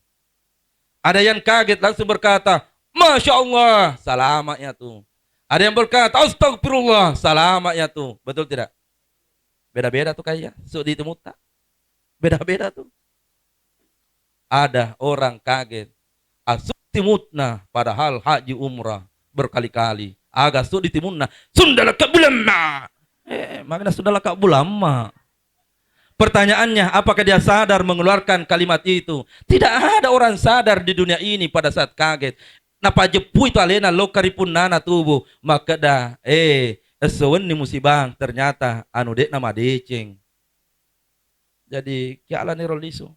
Ada yang kaget langsung berkata, Masya Allah. Salamatnya tuh. Ada yang berkata, Astagfirullah. Salamatnya tuh. Betul tidak? Beda-beda tuh kayaknya. Sudah ditemu tak? Beda-beda tuh. Ada orang kaget. Asuktimutna padahal haji umrah berkali-kali. Agak sudah ditimutna. Sundala kabulama. Makanya sundala kabulama. Pertanyaannya, apakah dia sadar mengeluarkan kalimat itu? Tidak ada orang sadar di dunia ini pada saat kaget. Napa jepui itu alena lo karipun nana tubuh. Maka dah, esewen ni musibang. Ternyata anu dek nama deceng. Jadi, kiala ni roliso.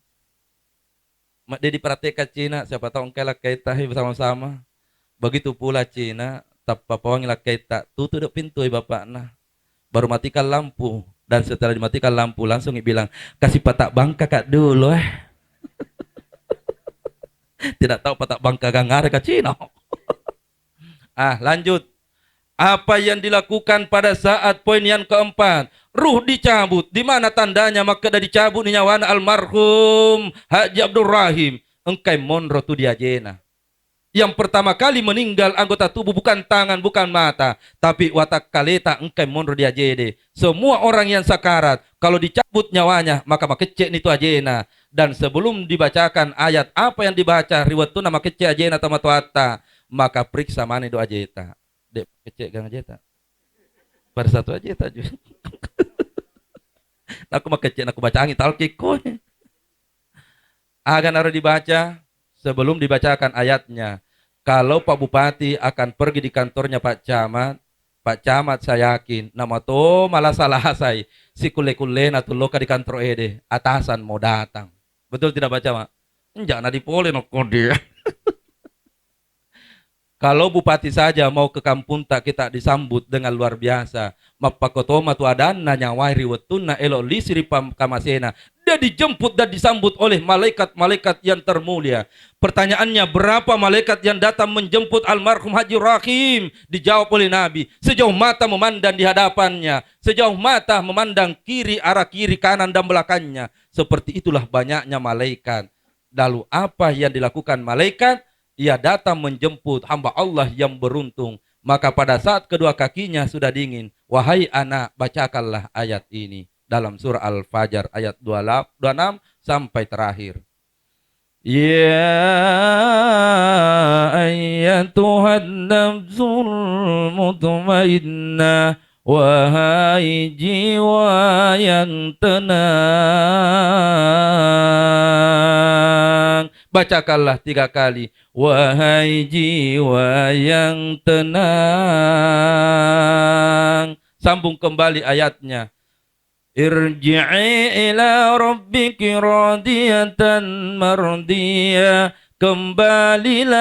Mak dia diperhatikan Cina, siapa tahu engkau lah kaita bersama-sama. Begitu pula Cina, tapapawang lah kaita. Tutup pintu bapak nah. Baru matikan lampu. Dan setelah dimatikan lampu langsung bilang, kasih patak bangka kak dulu Tidak tahu patak bangka gangar ke Cina. Lanjut. Apa yang dilakukan pada saat poin yang keempat? Ruh dicabut. Di mana tandanya? Maka dah dicabut ni nyawa almarhum Haji Abdul Rahim. Engkai monro tu dia jena. Yang pertama kali meninggal anggota tubuh bukan tangan, bukan mata, tapi watak kaleta engkai monro dia jede. Semua orang yang sakarat, kalau dicabut nyawanya, maka makecek itu ajena. Dan sebelum dibacakan ayat apa yang dibaca riwayat tu nama kecek ajena tamatuata, maka periksa mana itu ajeta. Dek kecek gang ajeta. Pada satu ajeta juga. Aku makecek aku baca angin talkik koi. Agan harus dibaca sebelum dibacakan ayatnya. Kalau Pak Bupati akan pergi di kantornya Pak Camat saya yakin nama to malah salah saya si kule-kule na tuloka di kantor ede atasan mau datang. Betul tidak Pak Camat? Enggak na dipole no kode. Kalau bupati saja mau ke kampung tak kita disambut dengan luar biasa. Mapakotoma tu adanna nyawai riwetuna elo lisiri kamasena. Dia dijemput dan disambut oleh malaikat-malaikat yang termulia. Pertanyaannya, berapa malaikat yang datang menjemput almarhum Haji Rahim? Dijawab oleh Nabi. Sejauh mata memandang di hadapannya. Sejauh mata memandang kiri, arah kiri, kanan dan belakangnya. Seperti itulah banyaknya malaikat. Lalu apa yang dilakukan malaikat? Ia datang menjemput hamba Allah yang beruntung. Maka pada saat kedua kakinya sudah dingin, wahai anak, bacakanlah ayat ini dalam surah Al-Fajr ayat 26 sampai terakhir. Ya ayyatuhan nafsul mutmainnah, wahai jiwa yang tenang. Bacakanlah 3 kali. Wahai jiwa yang tenang. Sambung kembali ayatnya. Irji'i ila rabbiki radiyatan mardiyah. Kembalilah.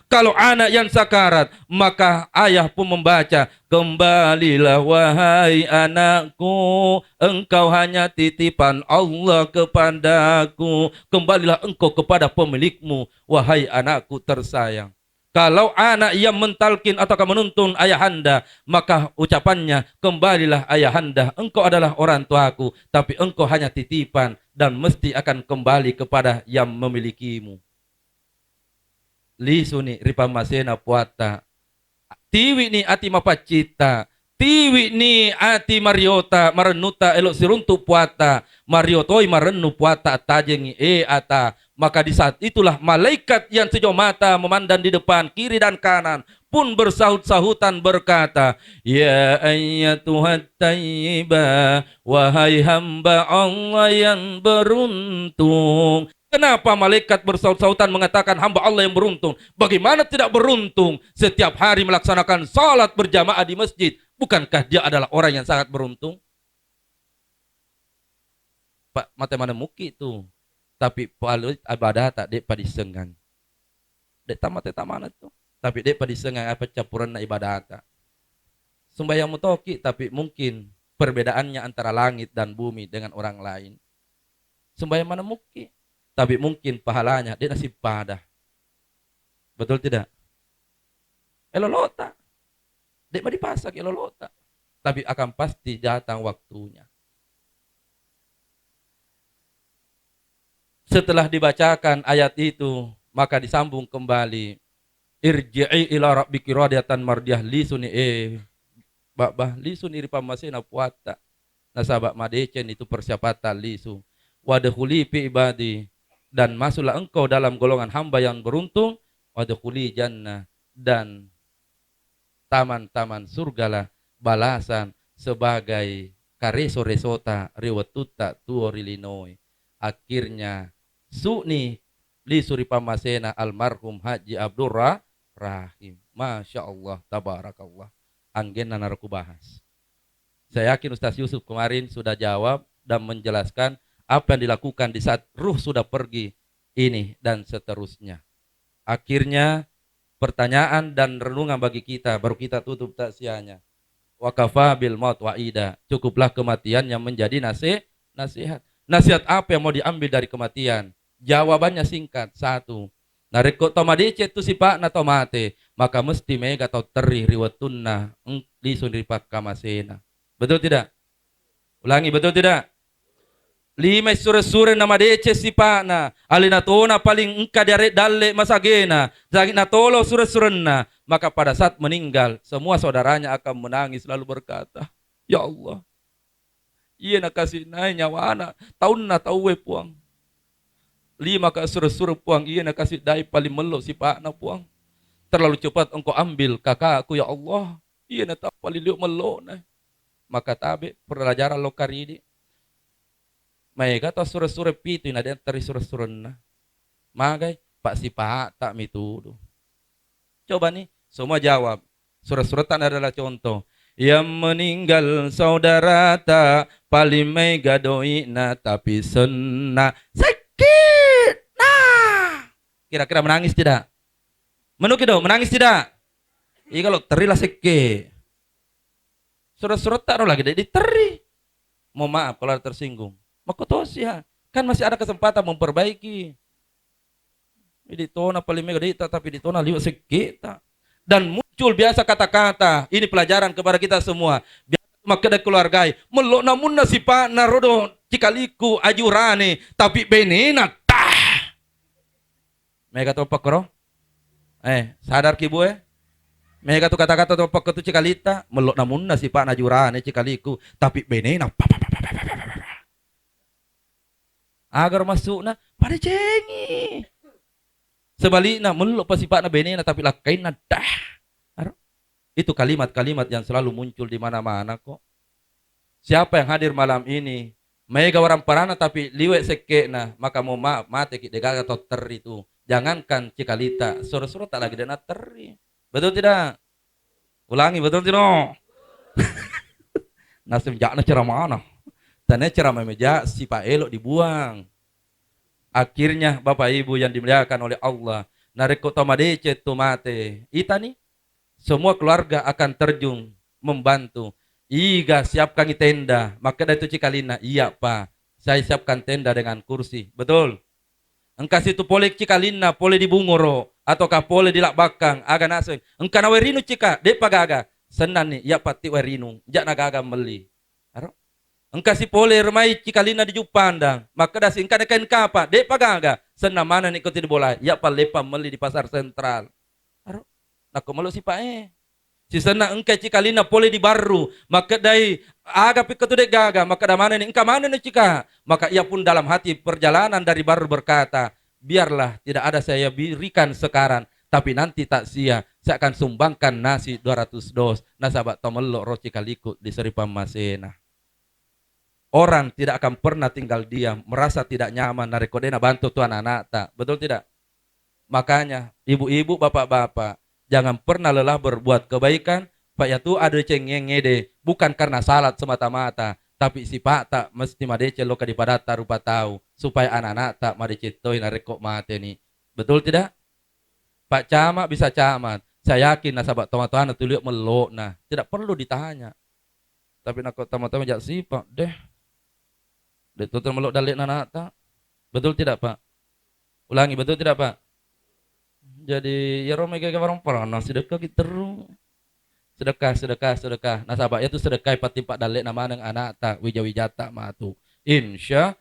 Kalau anak yang sakarat, maka ayah pun membaca, kembalilah wahai anakku, engkau hanya titipan Allah kepadaku. Kembalilah engkau kepada pemilikmu, wahai anakku tersayang. Kalau anak yang mentalkin atau menuntun ayahanda, maka ucapannya, kembalilah ayahanda, engkau adalah orang tuaku, tapi engkau hanya titipan. dan mesti akan kembali kepada yang memilikimu. Lisuni ripamasena puata. Tiwi ni ati mapacita. Tiwi ni ati mariota marenuta elok siruntu puata. Mariotoi marenu puata tajengi ata. Maka di saat itulah malaikat yang sejauh mata memandang di depan, kiri dan kanan pun bersahut-sahutan berkata, Ya ayyatuhat tayyibah, wahai hamba Allah yang beruntung. Kenapa malaikat bersahut-sahutan mengatakan hamba Allah yang beruntung? Bagaimana tidak beruntung setiap hari melaksanakan salat berjamaah di masjid? Bukankah dia adalah orang yang sangat beruntung? Pak mata mana muki itu. Tapi palu ibadah tak dek padisengan. Dek tamat mana tu. Tapi dek padisengan apa campuran na ibadah tak. Sembahyang mutoki tapi mungkin perbedaannya antara langit dan bumi dengan orang lain. Sembahyang mana muki. Tapi mungkin pahalanya dia nasib padah. Betul tidak? Elolota. Dek mah dipasak elolota. Tapi akan pasti datang waktunya. Setelah dibacakan ayat itu, maka disambung kembali. Irji'i ila rabbiki radiyatan mardiyah lisuni babah lisuni ripamasena puata. Nasabak madecen itu persiapatan lisu. Wadkhuli fi ibadi, dan masuklah engkau dalam golongan hamba yang beruntung. Wadkhuli jannah, dan taman-taman surgalah balasan sebagai kareso resota riwatuta tuorilinoi. Akhirnya Su'ni li suripamasena almarhum Haji Abdur Rahim. Masya Allah, tabarakallah. Anggen naraku bahas. Saya yakin Ustaz Yusuf kemarin sudah jawab dan menjelaskan apa yang dilakukan di saat ruh sudah pergi ini dan seterusnya. Akhirnya pertanyaan dan renungan bagi kita, baru kita tutup taksiahnya. Wa kafa bil maut wa'ida. Cukuplah kematian yang menjadi nasihat. Nasihat apa yang mau diambil dari kematian? Jawabannya singkat, satu. Nareko tomadece tu sipak na tomate, maka mesti mega atau teri riwatunna lisun ripak kamasena. Betul tidak? Ulangi, betul tidak? Lima sure-sure nama dece sipana, alinatona paling engka dari dalle masagena, zagi natolo sure-surenna, maka pada saat meninggal semua saudaranya akan menangis lalu berkata, Ya Allah, iya nak kasih naik nyawa anak, tahun na tahu puang. Lima ka sure-sure puang, iya nak kasih dai paling melo si pak na puang. Terlalu cepat engkau ambil kakakku ya Allah, iya nak tak paling liuk melo na. Maka tabe pelajaran lo karidi. Mereka tahu sure-sure pitu na den teri sure-sure na. Magai pak si pak tak mitudu. Coba nih, semua jawab. Sure-suretan adalah contoh. Yang meninggal saudara tak paling mega doina tapi sena sakit. Nah, kira-kira menangis tidak? Menuki dong, menangis tidak? Iya kalau terilah seke. Surat-surat taruh lagi diteri. Mau maaf kalau ada tersinggung. Makotos ya, kan masih ada kesempatan memperbaiki. Ini tona paling mega dita tapi ditona liwat seke tak. Dan muncul biasa kata-kata, ini pelajaran kepada kita semua. Biasa makedai keluarga, melok namun nasipa narodo cikaliku ajurane, tapi benena tah. Mereka tu apa kero? Sadar kibu Mereka tu kata-kata tu apa tu cikalita, melok namun nasipa ajurane cikaliku, tapi benena. Agar masuk na pada cengi. Sebaliknya meluk pasipat na benena tapi lakain na dah. Itu kalimat-kalimat yang selalu muncul di mana-mana kok. Siapa yang hadir malam ini mega orang parana tapi liwet seke na maka mau maaf mate ki degaga atau ter itu. Jangankan cikalita, suruh-suruh tak lagi dana teri. Betul tidak? Ulangi, betul tidak? Nasim jakna ceramah mana? Tanya ceramah meja si Pak Elok dibuang. Akhirnya Bapak Ibu yang dimuliakan oleh Allah, nareko tomadece tomate. Ita nih, semua keluarga akan terjun membantu. Iga siapkan tenda, maka dari itu cikalina, iya Pak, saya siapkan tenda dengan kursi. Betul? Engkau situ boleh cikalina, boleh di bungoro, ataukah boleh di lakbakang, aga naseng. Engkau na werinu cika, dek pagaga. Senan nih, iya pati werinu, jak nagaga meli. Engka si pole remai cikalina di Jupandang. Maka dah singka kain kapa. Dek pagaga. Senam mana ni kau tidak boleh. Ya palepa meli di pasar sentral. Aro. Nak melu si pae. Si sana engka cikalina pole di baru. Maka dai aga pikir tu dek gaga. Maka dah mana ni engka mana ni cika. Maka ia pun dalam hati perjalanan dari baru berkata. Biarlah tidak ada saya berikan sekarang. Tapi nanti tak sia. Saya akan sumbangkan nasi 200 dos. Nasabak tomelok roci kalikut di Seripam Masena. Orang tidak akan pernah tinggal diam, merasa tidak nyaman dari kodena bantu tuan anak tak. Betul tidak? Makanya ibu-ibu, bapak-bapak, jangan pernah lelah berbuat kebaikan. Pak ya tu ada cengeng ngede, bukan karena salat semata-mata, tapi si pak tak mesti madece loka di padata rupa tahu supaya anak-anak tak madece toy narekok mate ni. Betul tidak? Pak camat bisa camat. Saya yakin nasabak tomat-tomat tu liuk melok nah, tidak perlu ditanya. Tapi nak tomat-tomat jak sifat deh. Itu melok dalik anak tak. Betul tidak Pak? Ulangi, betul tidak Pak? Jadi ya romai kayak orang pernah sedekah kita terus. Sedekah. Nasabak itu sedekah pati pak dalik nama nang anak tak wijawijata matu. Insya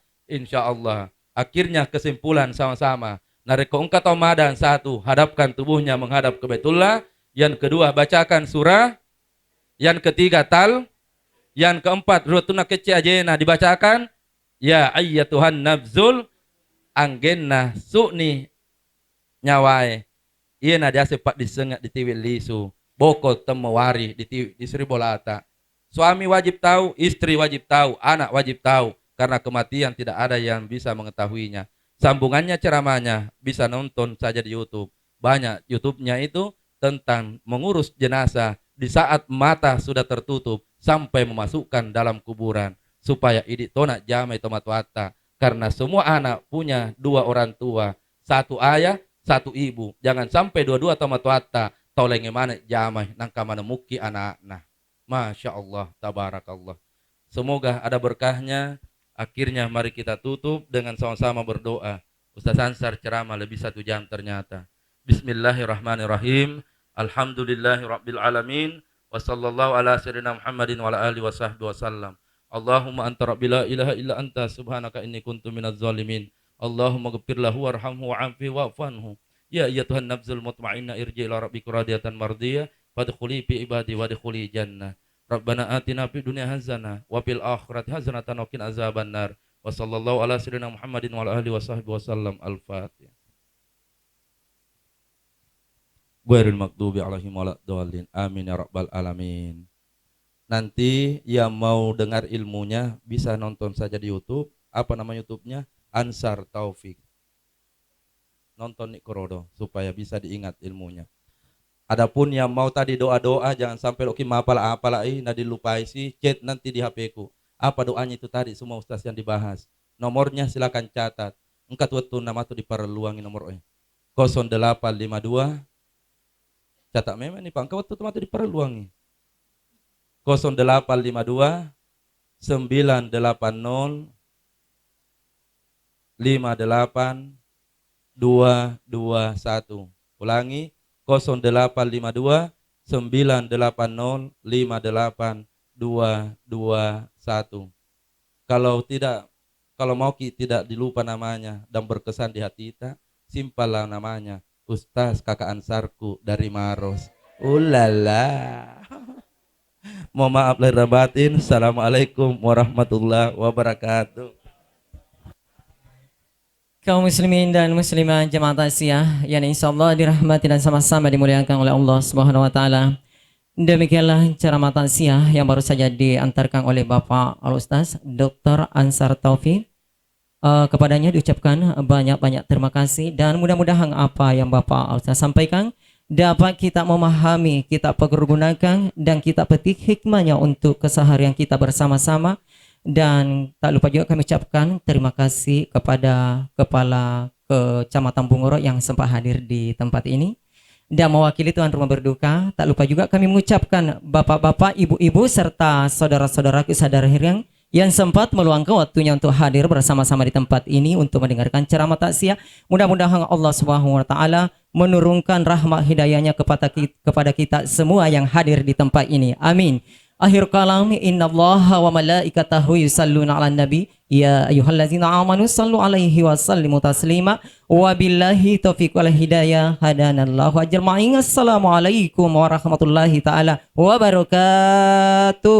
Allah. Akhirnya kesimpulan sama-sama. Nareko engkau Ramadan satu, hadapkan tubuhnya menghadap ke Baitullah. Yang kedua, bacakan surah. Yang ketiga, Yang keempat, rutuna kecil ajena dibacakan. Ya ayyatuhan nafzul anggenna su'ni nyawai. Iya na dia sepak disengat di tiwi lisu. Boko temewari di Seribu Lata. Suami wajib tahu, istri wajib tahu, anak wajib tahu. Karena kematian tidak ada yang bisa mengetahuinya. Sambungannya ceramahnya bisa nonton saja di YouTube. Banyak YouTube-nya itu tentang mengurus jenazah di saat mata sudah tertutup sampai memasukkan dalam kuburan. Supaya idik tonak jamai tomat wata. Karena semua anak punya dua orang tua. Satu ayah, satu ibu. Jangan sampai dua-dua tomat wata. Tau lenge mana jamai. Nangka mana muki anak. Nah, Masya Allah, tabarakallah. Semoga ada berkahnya. Akhirnya mari kita tutup dengan sama-sama berdoa. Ustaz Ansar ceramah lebih 1 jam ternyata. Bismillahirrahmanirrahim. Alhamdulillahirrabbilalamin. Wassallallahu ala sayyidina Muhammadin wa ala alihi wa sahbihi wasallam. Allahumma anta rabbi la ilaha illa anta subhanaka inni kuntu minaz zalimin. Allahumma ghfir lahu warhamhu wa'afi wa'fanhu. Ya ayyatuhan nafsul mutmainnah irji ila rabbika radiyatan mardiyah fadkhuli fi ibadi wadkhuli jannah. Rabbana atina fid dunya hasanah wa fil akhirati hasanatan wa qina azabannar. Wa sallallahu ala sayyidina Muhammadin wa ala alihi wa sahbihi wasallam. Al-Fatihah. Ghairil maghdubi alaihim waladdallin. Amin ya rabbal alamin. Nanti yang mau dengar ilmunya bisa nonton saja di YouTube. Apa nama YouTube-nya? Ansar Taufik. Nonton nih korodo supaya bisa diingat ilmunya. Adapun yang mau tadi doa-doa jangan sampai oke mapala nadi lupai sih chat nanti di HP-ku. Apa doanya itu tadi semua ustaz yang dibahas. Nomornya silakan catat. Engkat waktu nama tu diperluangi nomor 0852. Catat memang nih Pak. Engkat waktu tu diperluangi. 0852 980 58 221. Ulangi 0852 980 58 221. Kalau mau tidak dilupa namanya dan berkesan di hati kita, simpanlah namanya Ustaz Kakak Ansarku dari Maros. Ulala. Mohon maaf lahir dan batin. Assalamualaikum warahmatullahi wabarakatuh. Kaum muslimin dan muslimah jemaah taziah yang insyaallah dirahmati dan sama-sama dimuliakan oleh Allah Subhanahu wa taala. Demikianlah ceramah taziah yang baru saja diantarkan oleh Bapak Al-Ustaz Dr. Ansar Taufik. Kepadanya diucapkan banyak-banyak terima kasih dan mudah-mudahan apa yang Bapak Al-Ustaz sampaikan dapat kita memahami, kita pergunakan dan kita petik hikmahnya untuk keseharian kita bersama-sama. Dan tak lupa juga kami ucapkan terima kasih kepada Kepala Kecamatan Bungoro yang sempat hadir di tempat ini dan mewakili tuan rumah berduka. Tak lupa juga kami mengucapkan bapak-bapak, ibu-ibu serta saudara-saudaraku sadar yang sempat meluangkan waktunya untuk hadir bersama-sama di tempat ini untuk mendengarkan ceramah taziah. Mudah-mudahan Allah Subhanahu wa taala menurunkan rahmat hidayahnya kepada kita semua yang hadir di tempat ini. Amin. Akhir kalam, innallaha wa malaikatahu yusalluna 'alan nabi ya ayyuhallazina amanu sallu 'alaihi wa sallimu taslima wa billahi taufiq wal hidayah hadanallahu ajma'in. Assalamualaikum warahmatullahi taala wabarakatuh.